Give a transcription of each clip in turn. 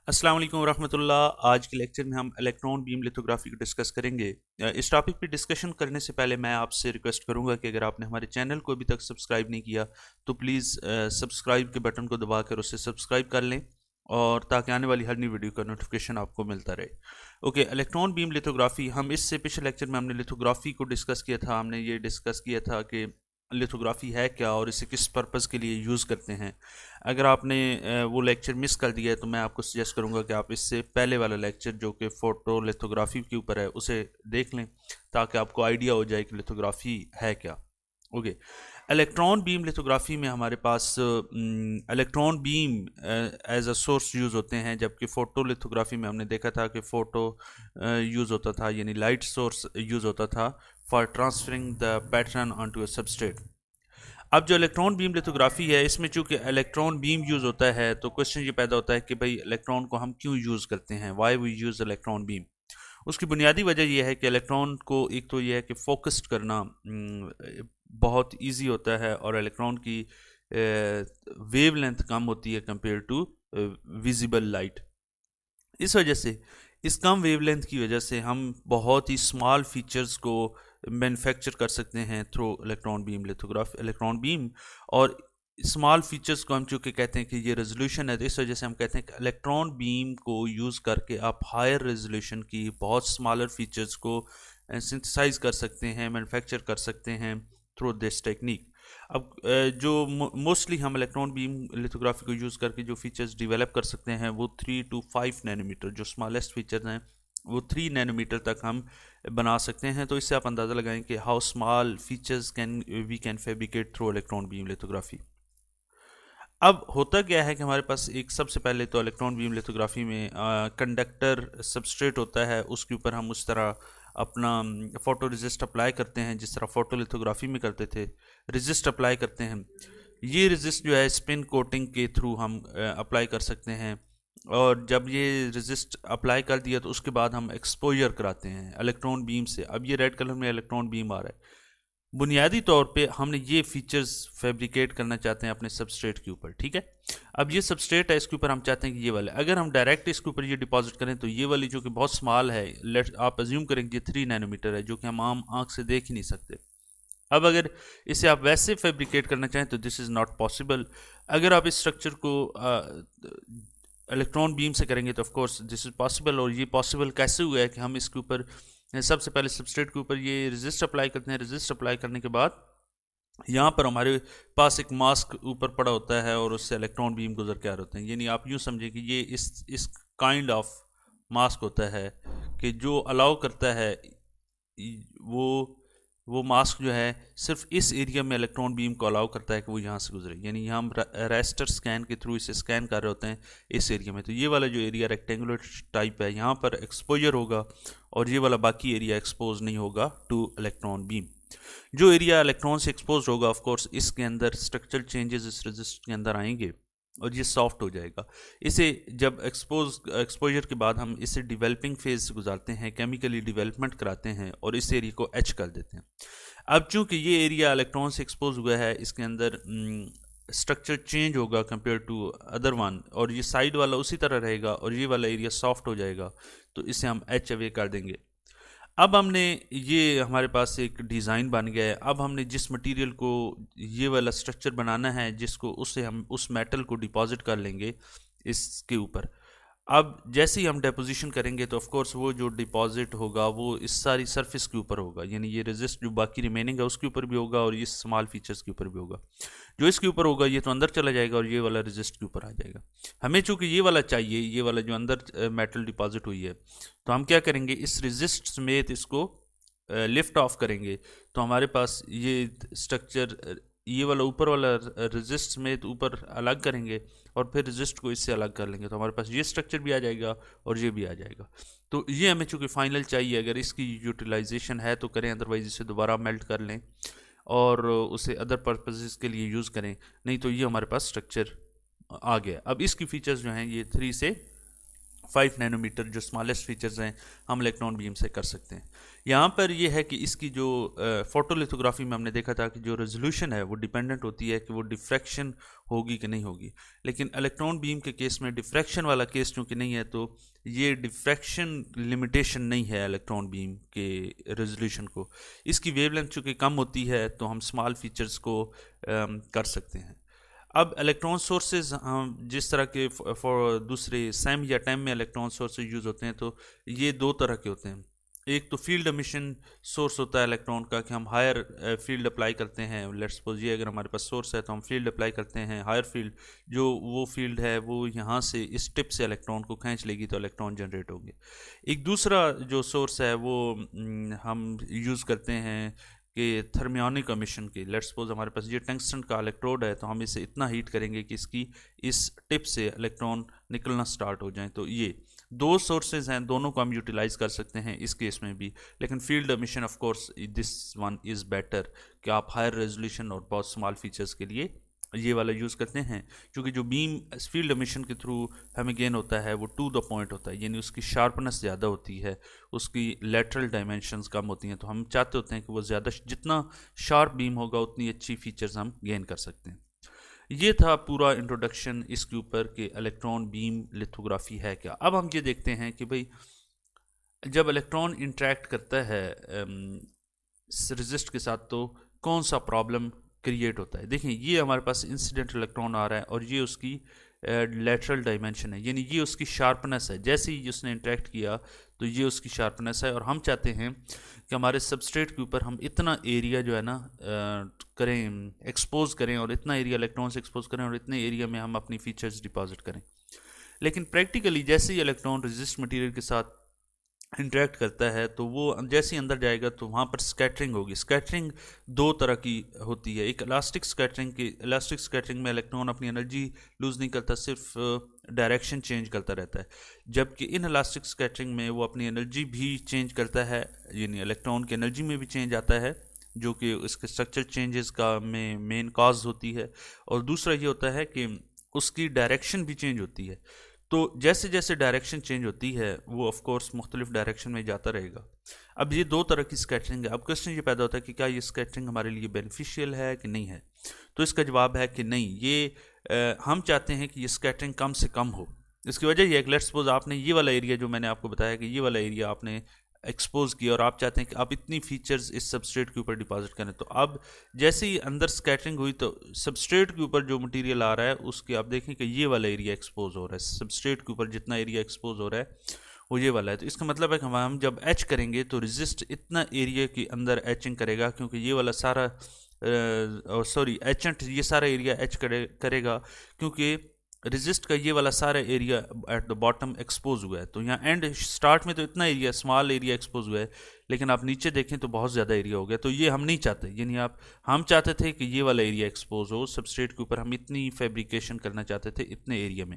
अस्सलाम वालेकुम रहमतुल्लाह। आज के लेक्चर में हम इलेक्ट्रॉन बीम लिथोग्राफी को डिस्कस करेंगे। इस टॉपिक पे डिस्कशन करने से पहले मैं आपसे रिक्वेस्ट करूंगा कि अगर आपने हमारे चैनल को अभी तक सब्सक्राइब नहीं किया तो प्लीज़ सब्सक्राइब के बटन को दबाकर उसे सब्सक्राइब कर लें, और ताकि आने वाली हर नई वीडियो का नोटिफिकेशन आपको मिलता रहे। ओके, इलेक्ट्रॉन बीम लिथोग्राफी, हम इससे पिछले लेक्चर में हमने लिथोग्राफी को डिस्कस किया था। हमने ये डिस्कस किया था कि लिथोग्राफी है क्या और इसे किस पर्पज़ के लिए यूज़ करते हैं। अगर आपने वो लेक्चर मिस कर दिया है तो मैं आपको सजेस्ट करूंगा कि आप इससे पहले वाला लेक्चर जो कि फ़ोटो लिथोग्राफी के ऊपर है उसे देख लें, ताकि आपको आइडिया हो जाए कि लिथोग्राफी है क्या। ओके, इलेक्ट्रॉन बीम लिथोग्राफी में हमारे पास electron beam as a source use होते हैं, जबकि फ़ोटो लिथोग्राफी में हमने देखा था कि फ़ोटो यूज़ होता था, यानी लाइट सोर्स यूज़ होता था for transferring the pattern on to a substrate. अब जो इलेक्ट्रॉन बीम लिथोग्राफी है, इसमें चूंकि इलेक्ट्रॉन बीम यूज़ होता है तो क्वेश्चन ये पैदा होता है कि भाई इलेक्ट्रॉन को हम क्यों यूज़ करते हैं, why we use electron beam. उसकी बुनियादी वजह यह है कि इलेक्ट्रॉन को एक तो यह है कि फोकस्ड करना बहुत इजी होता है, और इलेक्ट्रॉन की वेवलेंथ कम होती है कंपेयर टू विजिबल लाइट। इस वजह से, इस कम वेवलेंथ की वजह से हम बहुत ही स्मॉल फीचर्स को मैन्युफैक्चर कर सकते हैं through electron beam lithography, electron beam. और स्मॉल फीचर्स को हम चूँकि कहते हैं कि ये रेजोल्यूशन है, तो इस वजह से हम कहते हैं कि इलेक्ट्रॉन बीम को यूज़ करके आप हायर रेजोल्यूशन की बहुत स्मॉलर फीचर्स को सिंथेसाइज कर सकते हैं, मैन्युफैक्चर कर सकते हैं थ्रू दिस टेक्निक। अब जो मोस्टली हम इलेक्ट्रॉन बीम लिथोग्राफी को यूज़ करके जो फीचर्स डेवलप कर सकते हैं वो 3 to 5 नैनोमीटर, जो स्मॉलेस्ट फीचर्स हैं वो 3 नैनोमीटर तक हम बना सकते हैं। तो इससे आप अंदाज़ा लगाएं कि how small features can fabricate through electron beam lithography. अब होता क्या है कि हमारे पास एक, सबसे पहले तो इलेक्ट्रॉन बीम लिथोग्राफी में कंडक्टर सबस्ट्रेट होता है, उसके ऊपर हम उस तरह अपना फोटो रेजिस्ट अप्लाई करते हैं जिस तरह फोटो लिथोग्राफी में करते थे, रेजिस्ट अप्लाई करते हैं। ये रेजिस्ट जो है स्पिन कोटिंग के थ्रू हम अप्लाई कर सकते हैं, और जब ये रेजिस्ट अप्लाई कर दिया तो उसके बाद हम एक्सपोजर कराते हैं इलेक्ट्रॉन बीम से। अब ये रेड कलर में इलेक्ट्रॉन बीम आ रहा है। बुनियादी तौर पे हमने ये फीचर्स फैब्रिकेट करना चाहते हैं अपने सबस्ट्रेट के ऊपर, ठीक है। अब ये सबस्ट्रेट है, इसके ऊपर हम चाहते हैं कि ये वाले, अगर हम डायरेक्ट इसके ऊपर ये डिपॉजिट करें तो ये वाली जो कि बहुत स्मॉल है, लेट आप अज्यूम करेंगे 3 नैनोमीटर है, जो कि हम आम आंख से देख ही नहीं सकते। अब अगर इसे आप वैसे फैब्रिकेट करना चाहें तो दिस इज़ नॉट पॉसिबल। अगर आप इस स्ट्रक्चर को इलेक्ट्रॉन बीम से करेंगे तो of course this is possible. और ये पॉसिबल कैसे हुआ है कि हम इसके ऊपर सबसे पहले सबस्ट्रेट के ऊपर ये रेजिस्ट अप्लाई करते हैं। रेजिस्ट अप्लाई करने के बाद यहाँ पर हमारे पास एक मास्क ऊपर पड़ा होता है और उससे इलेक्ट्रॉन बीम गुजर के आ रहे होते हैं। यानी आप यूँ समझें कि ये इस काइंड ऑफ मास्क होता है कि जो अलाउ करता है वो वो मास्क जो है सिर्फ इस एरिया में इलेक्ट्रॉन बीम को अलाउ करता है कि वो यहाँ से गुजरे। यानी यहाँ हम रेस्टर स्कैन के थ्रू इसे स्कैन कर रहे होते हैं इस एरिया में। तो ये वाला जो एरिया रेक्टेंगुलर टाइप है, यहाँ पर एक्सपोजर होगा, और ये वाला बाकी एरिया एक्सपोज नहीं होगा टू इलेक्ट्रॉन बीम। जो एरिया इलेक्ट्रॉन से एक्सपोज होगा ऑफ कोर्स इसके अंदर स्ट्रक्चरल चेंजेस इस रेजिस्टर के अंदर आएंगे और ये सॉफ्ट हो जाएगा। इसे जब एक्सपोजर के बाद हम इसे डिवेलपिंग फेज से गुजारते हैं, केमिकली डिवेलपमेंट कराते हैं और इस एरिया को एच कर देते हैं। अब चूंकि ये एरिया इलेक्ट्रॉन से एक्सपोज हुआ है, इसके अंदर स्ट्रक्चर चेंज होगा कंपेयर टू अदर वन, और ये साइड वाला उसी तरह रहेगा और ये वाला एरिया सॉफ्ट हो जाएगा, तो इसे हम एच अवे कर देंगे। अब हमने, ये हमारे पास एक डिज़ाइन बन गया है। अब हमने जिस मटेरियल को ये वाला स्ट्रक्चर बनाना है, जिसको उससे हम उस मेटल को डिपॉजिट कर लेंगे इसके ऊपर। अब जैसे ही हम डेपोजिशन करेंगे तो ऑफ कोर्स वो जो डिपॉजिट होगा वो इस सारी सरफेस के ऊपर होगा, यानी ये रेजिस्ट जो बाकी रिमेनिंग है उसके ऊपर भी होगा और ये स्मॉल फीचर्स के ऊपर भी होगा। जो इसके ऊपर होगा ये तो अंदर चला जाएगा और ये वाला रेजिस्ट के ऊपर आ जाएगा। हमें चूंकि ये वाला चाहिए, ये वाला जो अंदर मेटल डिपॉजिट हुई है, तो हम क्या करेंगे, इस रेजिस्ट समेत इसको लिफ्ट ऑफ करेंगे। तो हमारे पास ये स्ट्रक्चर, ये वाला ऊपर वाला रेजिस्ट समेत ऊपर अलग करेंगे और फिर रेजिस्ट को इससे अलग कर लेंगे, तो हमारे पास ये स्ट्रक्चर भी आ जाएगा और ये भी आ जाएगा। तो ये हमें चूँकि फाइनल चाहिए, अगर इसकी यूटिलाइजेशन है तो करें, अदरवाइज इसे दोबारा मेल्ट कर लें और उसे अदर पर्पसेस के लिए यूज़ करें। नहीं तो ये हमारे पास स्ट्रक्चर आ गया। अब इसकी फीचर्स जो हैं ये 3 से 5 नैनोमीटर जो स्मॉलेस्ट फीचर्स हैं हम इलेक्ट्रॉन बीम से कर सकते हैं। यहाँ पर ये है कि इसकी जो फोटोलिथोग्राफी में हमने देखा था कि जो रेजोल्यूशन है वो डिपेंडेंट होती है कि वो डिफ्रैक्शन होगी कि नहीं होगी, लेकिन इलेक्ट्रॉन बीम के केस में डिफ्रैक्शन वाला केस चूँकि नहीं है तो ये डिफ्रैक्शन लिमिटेशन नहीं है इलेक्ट्रॉन बीम के रेजोल्यूशन को। इसकी वेवलेंथ चूँकि कम होती है तो हम स्मॉल फीचर्स को कर सकते हैं। अब इलेक्ट्रॉन सोर्सेज हम जिस तरह के फॉर दूसरे सैम या टैम में इलेक्ट्रॉन सोर्सेज यूज़ होते हैं तो ये दो तरह के होते हैं। एक तो फील्ड एमिशन सोर्स होता है इलेक्ट्रॉन का कि हम हायर फील्ड अप्लाई करते हैं। लेट्स सपोज ये अगर हमारे पास सोर्स है तो हम फील्ड अप्लाई करते हैं हायर फील्ड, जो वो फील्ड है वो यहाँ से इस टिप से इलेक्ट्रॉन को खींच लेगी तो इलेक्ट्रॉन जनरेट होंगे। एक दूसरा जो सोर्स है वो हम यूज़ करते हैं कि थर्मियोनिक एमिशन के। लेट्स सपोज हमारे पास ये टंगस्टन का इलेक्ट्रोड है तो हम इसे इतना हीट करेंगे कि इसकी इस टिप से इलेक्ट्रॉन निकलना स्टार्ट हो जाए। तो ये दो सोर्सेज हैं, दोनों को हम यूटिलाइज कर सकते हैं इस केस में भी। लेकिन field emission of course this one is better कि आप हायर रेजोल्यूशन और बहुत स्मॉल फीचर्स के लिए ये वाला यूज़ करते हैं, क्योंकि जो बीम फील्ड एमिशन के थ्रू हमें गेन होता है वो टू द पॉइंट होता है, यानी उसकी शार्पनेस ज़्यादा होती है, उसकी लेटरल डायमेंशंस कम होती हैं। तो हम चाहते होते हैं कि वो ज़्यादा जितना शार्प बीम होगा उतनी अच्छी फीचर्स हम गेन कर सकते हैं। ये था पूरा इंट्रोडक्शन इसके ऊपर कि इलेक्ट्रॉन बीम लिथोग्राफी है क्या। अब हम ये देखते हैं कि भाई जब इलेक्ट्रॉन इंटरेक्ट करता है रेजिस्ट के साथ तो कौन सा प्रॉब्लम क्रिएट होता है। देखें ये हमारे पास इंसिडेंट इलेक्ट्रॉन आ रहा है और ये उसकी लेटरल डायमेंशन है, यानी ये उसकी शार्पनेस है। जैसे ही उसने इंटरेक्ट किया तो ये उसकी शार्पनेस है, और हम चाहते हैं कि हमारे सबस्ट्रेट के ऊपर हम इतना एरिया जो है ना करें, एक्सपोज करें, और इतना एरिया इलेक्ट्रॉन से एक्सपोज करें और इतने एरिया में हम अपनी फीचर्स डिपॉजिट करें। लेकिन प्रैक्टिकली जैसे ही इलेक्ट्रॉन रेजिस्ट मटेरियल के साथ इंटरेक्ट करता है तो वो जैसे ही अंदर जाएगा तो वहाँ पर स्कैटरिंग होगी। स्कैटरिंग दो तरह की होती है, एक इलास्टिक स्कैटरिंग की। इलास्टिक स्कैटरिंग में इलेक्ट्रॉन अपनी एनर्जी लूज़ नहीं करता, सिर्फ डायरेक्शन चेंज करता रहता है, जबकि इन इलास्टिक स्कैटरिंग में वो अपनी एनर्जी भी चेंज करता है, यानी इलेक्ट्रॉन की एनर्जी में भी चेंज आता है जो कि उसके स्ट्रक्चर चेंजेस का में मेन कॉज होती है। और दूसरा ये होता है कि उसकी डायरेक्शन भी चेंज होती है। तो जैसे जैसे डायरेक्शन चेंज होती है वो ऑफ कोर्स मुख्तलिफ डायरेक्शन में जाता रहेगा। अब ये दो तरह की स्कैटरिंग है। अब क्वेश्चन ये पैदा होता है कि क्या ये स्कैटरिंग हमारे लिए बेनिफिशियल है कि नहीं है। तो इसका जवाब है कि नहीं, ये हम चाहते हैं कि ये स्कैटरिंग कम से कम हो। इसकी वजह यह है कि लेट्स सपोज आपने ये वाला एरिया जो मैंने आपको बताया कि ये वाला एरिया आपने एक्सपोज किया और आप चाहते हैं कि आप इतनी फीचर्स इस सबस्ट्रेट के ऊपर डिपॉजिट करें। तो अब जैसे ही अंदर स्कैटरिंग हुई तो सबस्ट्रेट के ऊपर जो मटेरियल आ रहा है उसके आप देखें कि ये वाला एरिया एक्सपोज हो रहा है। सबस्ट्रेट के ऊपर जितना एरिया एक्सपोज हो रहा है वो ये वाला है। तो इसका मतलब है कि हम जब एच करेंगे तो रेजिस्ट इतना एरिया के अंदर एचिंग करेगा, क्योंकि ये वाला सारा एचेंट ये सारा एरिया एच करेगा, क्योंकि रेजिस्ट का ये वाला सारा area at the bottom expose हुआ है। तो यहाँ एंड स्टार्ट में तो इतना एरिया स्मॉल एरिया एक्सपोज हुआ है, लेकिन आप नीचे देखें तो बहुत ज़्यादा एरिया हो गया। तो ये हम नहीं चाहते, यानी हम चाहते थे कि ये वाला एरिया एक्सपोज हो सबस्ट्रेट के ऊपर, हम इतनी फैब्रिकेशन करना चाहते थे इतने एरिया में।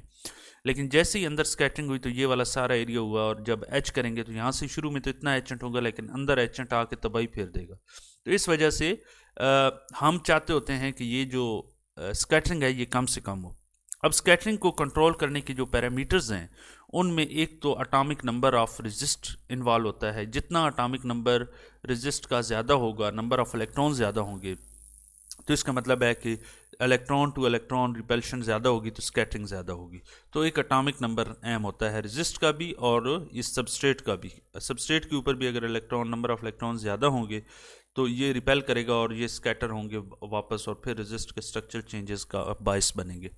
लेकिन जैसे ही अंदर स्कैटरिंग हुई तो ये वाला सारा एरिया हुआ, और जब एच करेंगे तो यहाँ से शुरू में तो इतना एचेंट होगा, लेकिन अंदर एचेंट आके तबाही फेर देगा। तो इस वजह से हम चाहते होते हैं कि ये जो स्कैटरिंग है ये कम से कम हो। अब स्कैटरिंग को कंट्रोल करने के जो पैरामीटर्स हैं उनमें एक तो atomic number of resist involve होता है। जितना एटॉमिक नंबर रेजिस्ट का ज़्यादा होगा, नंबर ऑफ इलेक्ट्रॉन ज़्यादा होंगे, तो इसका मतलब है कि इलेक्ट्रॉन टू इलेक्ट्रॉन रिपल्शन ज़्यादा होगी तो स्कैटरिंग ज़्यादा होगी। तो एक एटॉमिक नंबर एम होता है रेजिस्ट का भी और इस सबस्ट्रेट का भी। सबस्ट्रेट के ऊपर भी अगर इलेक्ट्रॉन नंबर ऑफ इलेक्ट्रॉन ज़्यादा होंगे तो ये रिपेल करेगा और ये स्कैटर होंगे वापस, और फिर रेजिस्ट के स्ट्रक्चर चेंजेस का बायस बनेंगे।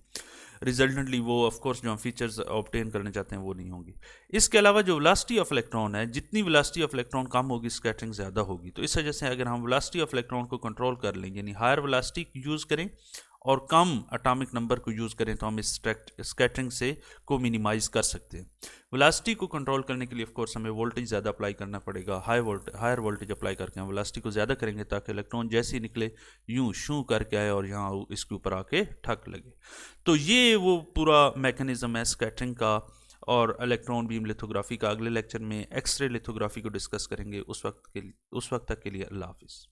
रिजल्टेंटली वो ऑफ कोर्स जो हम फीचर्स ऑब्टेन करना चाहते हैं वो नहीं होंगी। इसके अलावा जो वेलोसिटी ऑफ इलेक्ट्रॉन है, जितनी वेलोसिटी ऑफ इलेक्ट्रॉन कम होगी स्कैटरिंग ज़्यादा होगी। तो इस वजह से अगर हम वेलोसिटी ऑफ इलेक्ट्रॉन को कंट्रोल कर लें, यानी हायर वेलोसिटी यूज़ करें और कम एटॉमिक नंबर को यूज़ करें, तो हम इस स्कैटरिंग से को मिनिमाइज़ कर सकते हैं। वेलोसिटी को कंट्रोल करने के लिए ऑफ कोर्स हमें वोल्टेज ज़्यादा अप्लाई करना पड़ेगा। हायर वोल्टेज अप्लाई करके हम वेलोसिटी को ज़्यादा करेंगे ताकि इलेक्ट्रॉन जैसे ही निकले यूं शू करके आए और यहाँ इसके ऊपर आके ठक लगे। तो ये वो पूरा मैकेनिज्म है स्कैटरिंग का और इलेक्ट्रॉन बीम लिथोग्राफी का। अगले लेक्चर में एक्सरे लिथोग्राफी को डिस्कस करेंगे। उस वक्त तक के लिए अल्लाह हाफिज़।